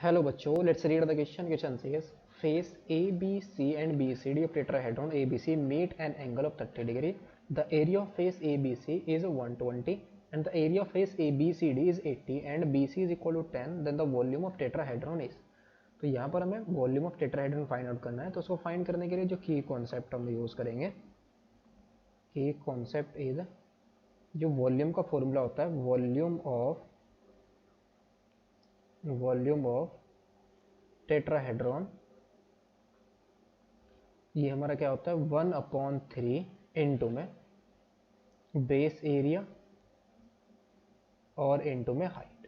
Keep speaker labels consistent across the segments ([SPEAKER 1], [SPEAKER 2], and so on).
[SPEAKER 1] Hello बच्चों, let's read the question. Question says face ABC and BCD of tetrahedron ABC meet an angle of 30 degree. The area of face ABC is 120 and the area of face ABCD is 80 and BC is equal to 10. Then the volume of tetrahedron is. तो यहाँ पर हमें volume of tetrahedron find out करना है. तो उसको find करने के लिए जो की कॉन्सेप्ट हम यूज़ करेंगे, की कॉन्सेप्ट इज जो वॉल्यूम का फॉर्मूला होता है वॉल्यूम ऑफ टेट्राहेड्रॉन, ये हमारा क्या होता है 1/3 इनटू में बेस एरिया और इनटू में हाइट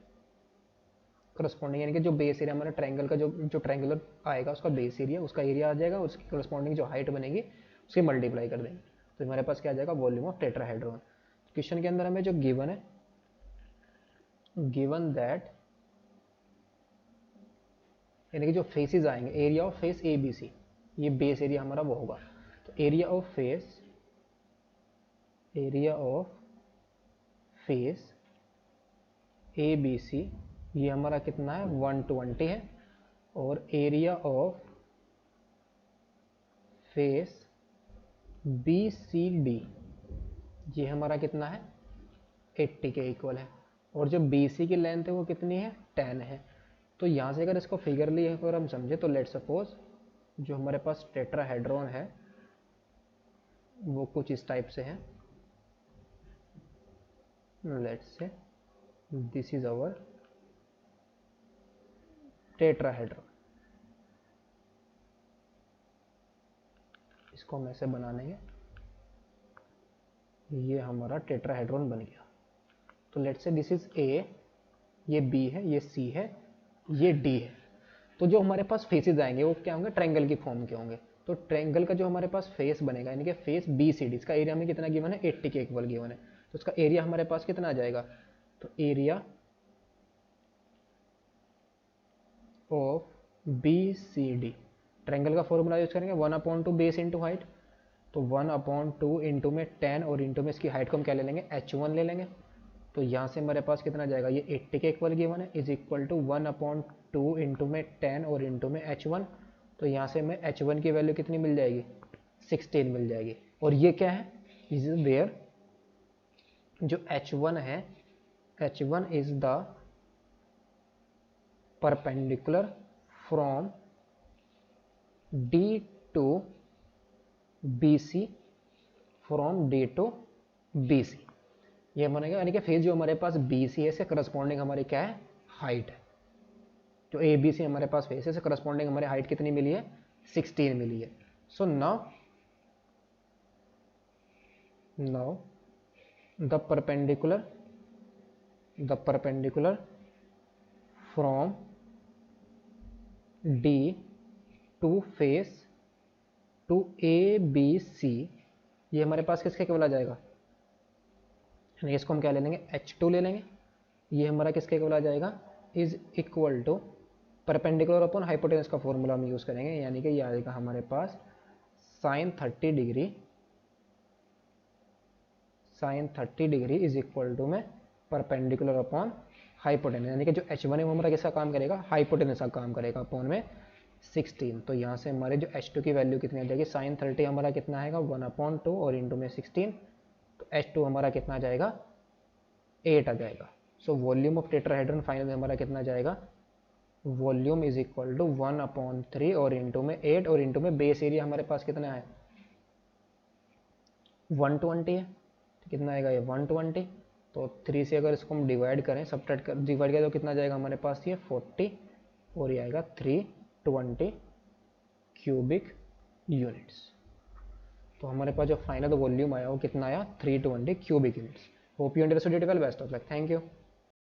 [SPEAKER 1] करस्पॉन्डिंग, यानी कि जो बेस एरिया हमारा ट्रायंगल का जो ट्रायंगुलर आएगा उसका बेस एरिया, उसका एरिया आ जाएगा, उसकी करस्पॉन्डिंग जो हाइट बनेगी उसकी मल्टीप्लाई कर देंगे. तो हमारे पास क्या आ जाएगा वॉल्यूम ऑफ टेट्राहेड्रॉन. क्वेश्चन के अंदर हमें जो गिवन है, गिवन दैट यानी कि जो फेसेस आएंगे, area of face A B C, ये बेस एरिया हमारा वो होगा. तो area of face A B C ये हमारा कितना है 120 है और area of face B C D ये हमारा कितना है 80 के इक्वल है और जो बी सी की लेंथ है वो कितनी है 10 है. तो यहाँ से अगर इसको फिगरली अगर हम समझे तो लेट सपोज जो हमारे पास टेट्राहेड्रॉन है वो कुछ इस टाइप से है. Let's say this is our tetrahedron. इसको हम ऐसे बना लेंगे, ये हमारा टेट्राहेड्रॉन बन गया. तो let's say this is a, ये बी है, ये सी है, ये डी है. तो जो हमारे पास फेसेस आएंगे वो क्या होंगे ट्रायंगल की फॉर्म के होंगे. तो ट्रायंगल का जो हमारे पास फेस बनेगा यानी कि फेस बी सी डी, इसका एरिया में कितना गिवन है 80 के इक्वल गिवन है. तो उसका एरिया हमारे पास कितना आ जाएगा, तो area of B C D triangle का फॉर्मूला यूज करेंगे 1/2 बेस इंटू हाइट. तो 1/2 इंटू में 10 और इंटू में इसकी हाइट को हम क्या ले लेंगे h1 ले लेंगे. तो यहाँ से हमारे पास कितना जाएगा, ये 80 के इक्वल गिवन है इज इक्वल टू 1/2 इंटू में 10 और इंटू में h1. तो यहाँ से हमें h1 की वैल्यू कितनी मिल जाएगी 16 मिल जाएगी. और ये क्या है, इज वेयर जो h1 है, h1 is the perpendicular from D to BC, from D to BC ये बनेगा. यानी कि फेज जो हमारे पास BC है से करस्पॉन्डिंग हमारी क्या है हाइट है. जो ABC हमारे पास फेस है से करस्पॉन्डिंग हमारी हाइट कितनी मिली है 16 मिली है. So now the perpendicular from D to face to ABC ये हमारे पास किसके केवल आ जाएगा, यानी इसको हम क्या ले लेंगे h2 ले लेंगे. ये हमारा किसके केवल आ जाएगा is equal to perpendicular upon hypotenuse का फॉर्मूला हम यूज़ करेंगे. यानी कि ये आएगा हमारे पास साइन 30 डिग्री इज इक्वल टू में परपेंडिकुलर अपॉन हाइपोटेनस, यानी कि जो h1 है वो हमारा किसका काम करेगा हाइपोटेनस का काम करेगा अपॉन में 16. तो यहाँ से हमारे जो h2 की वैल्यू कितनी आ जाएगी साइन 30 हमारा कितना आएगा 1/2 और इंटू में 16. तो h2 हमारा कितना आ जाएगा 8 आ जाएगा. So volume of tetrahedron final में हमारा कितना जाएगा, वॉल्यूम इज इक्वल टू 1/3 और इंटू में 8 और इंटू में बेस एरिया हमारे पास कितना है 120 है. तो कितना आएगा ये 120. तो 3 से अगर इसको हम डिवाइड करें डिवाइड करें तो कितना जाएगा हमारे पास ये 40 और ये आएगा 320 क्यूबिक यूनिट्स. तो हमारे पास जो फाइनल वॉल्यूम आया वो कितना आया 320 cubic units. Hope you understood it well. Best of luck. Thank you.